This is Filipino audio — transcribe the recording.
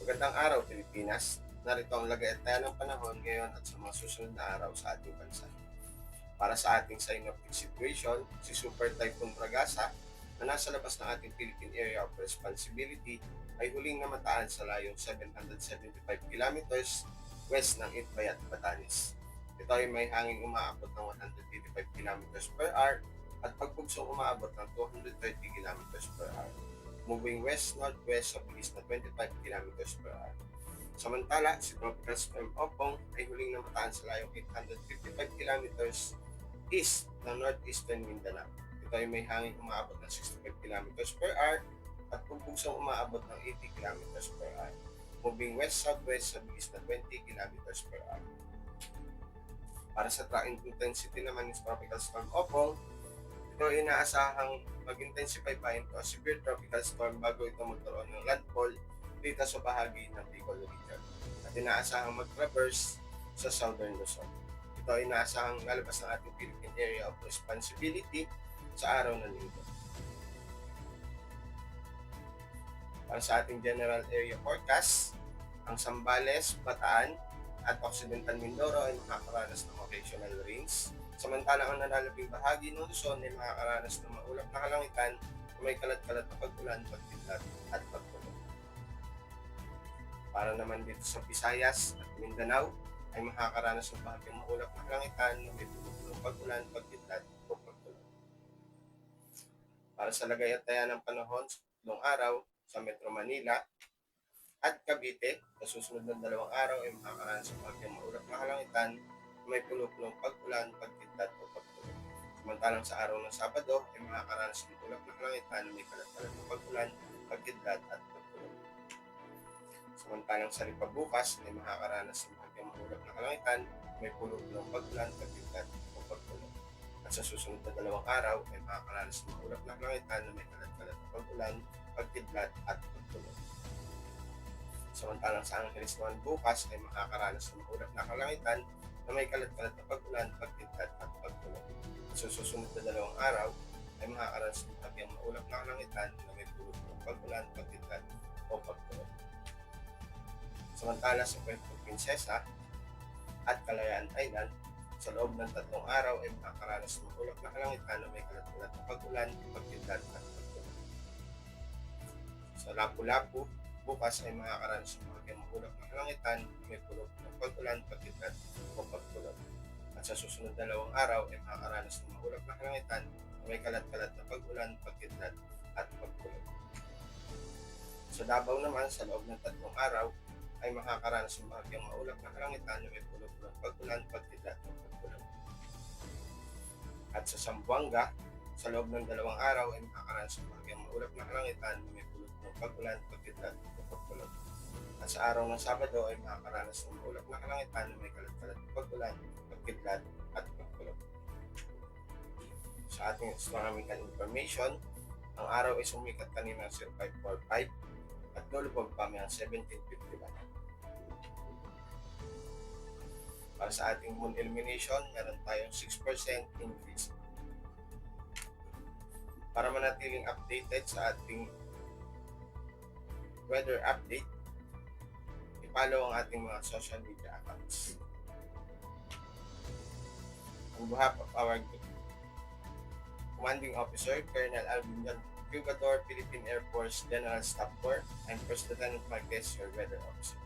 Magandang araw, Pilipinas. Narito ang lagay-at ng panahon ngayon at sa mga susunod na araw sa ating bansa. Para sa ating synoptic situation, si Super Typhoon Pragasa na nasa labas ng ating Philippine Area of Responsibility ay huling namataan sa layong 775 kilometers west ng Itbay at Batanes. Ito ay may hangin umaabot ng 185 kilometers per hour at pagbugsong umaabot ng 230 kilometers per hour, moving west-northwest sa bilis na 25 kilometers per hour. Samantala, si Tropical Storm Opong ay huling namataan sa layong 855 kilometers east ng northeastern Mindanao. Ito ay may hangin umaabot ng 65 kilometers per hour at pagbugsong umaabot ng 80 kilometers per hour, moving west-southwest sa bilis na 20 kilometers per hour. Para sa track intensity naman ng Tropical Storm Opong, ito ay inaasahang mag-intensify pa into a severe tropical storm bago ito magkaroon ng landfall dito sa bahagi ng Bicol region at inaasahang mag-traverse sa southern Luzon. Ito ay inaasahang lalabas ng ating Philippine Area of Responsibility sa araw ng linggo. Para sa ating general area forecast, ang Zambales, Bataan at Occidental Mindoro ay makakaranas ng occasional rains. Samantalang ang nalalabing bahagi ng Luzon ay makakaranas ng maulap na kalangitan na may kalat-kalat na pag-ulan, pagkidlat at pagtulog. Para naman dito sa Visayas at Mindanao ay makakaranas ng bahagyang maulap na kalangitan na may tulog-tulog pag-ulan, pagkidlat o pagtulog. Para sa lagay-at ng panahon sa tatlong araw sa Metro Manila at Cavite, sa susunod ng 2 araw ay makakaranas ng bahagyang maulap na kalangitan may puno-punong pag-ulan, pagkidlat o pagtulog. Samantalang sa araw ng Sabado ay makakaranas ng ulap na kalangitan na may kalat-kalat na pag-ulan, pagkidlat at pagtulog. Samantalang sa bukas ay makakaranas ng bahagyang maulap na kalangitan may puno-punong pag-ulan, pagkidlat o pagtulog. At sa susunod na 2 araw ay makakaranas ng ulap na kalangitan na may kalat-kalat na pag-ulan, pagkidlat at pagtulog. Samantalang sa Angeles naman bukas ay makakaranas ng ulap na kalangitan na may kalat-kalat na pag-ulan, pagkidlat at pagtulog. Sa susunod na 2 araw ay makakaranas ng bahagyang maulap na kalangitan na may pulot-pulong pag-ulan, pagkidlat o pagtulog. Samantala sa Puerto Princesa at Kalayaan Island, sa loob ng 3 araw ay makakaranas ng maulap na kalangitan na may kalat-kalat na pag-ulan, pagkidlat at pagtulog. Sa Lapu-Lapu, bukas ay makakaranas ng bahagyang maulap na kalangitan na may pulot ng pag-ulan, pagkidlat o pagtulog. At sa susunod na 2 araw ay makakaranas ng maulap na kalangitan na may kalat-kalat na pag-ulan, pagkidlat at pagtulog. Sa Davao naman, sa loob ng 3 araw ay makakaranas ng bahagyang maulap na kalangitan na may pulot ng pag-ulan, pagkidlat o pagtulog. At sa Zamboanga, sa loob ng 2 araw ay makakaranas ng bahagyang maulap na kalangitan na may pulot ng pag-ulan, pagkidlat o pagtulog. At sa araw ng Sabado ay makakaranas ng maulap na kalangitan na may kalat-kalat na pag-ulan, pagkidlat at pagtulog. Sa ating astronomical information, ang araw ay sumikat kanina 0545 at lulubog pa may 1751. Para sa ating moon illumination, meron tayong 6% increase. Para manatiling updated sa ating weather update, i-follow ang ating mga social media accounts. On behalf of our Commanding Officer, Colonel Alvin Cugador, Philippine Air Force General Staff Corps, I'm First Lieutenant Marquez, your Weather Officer.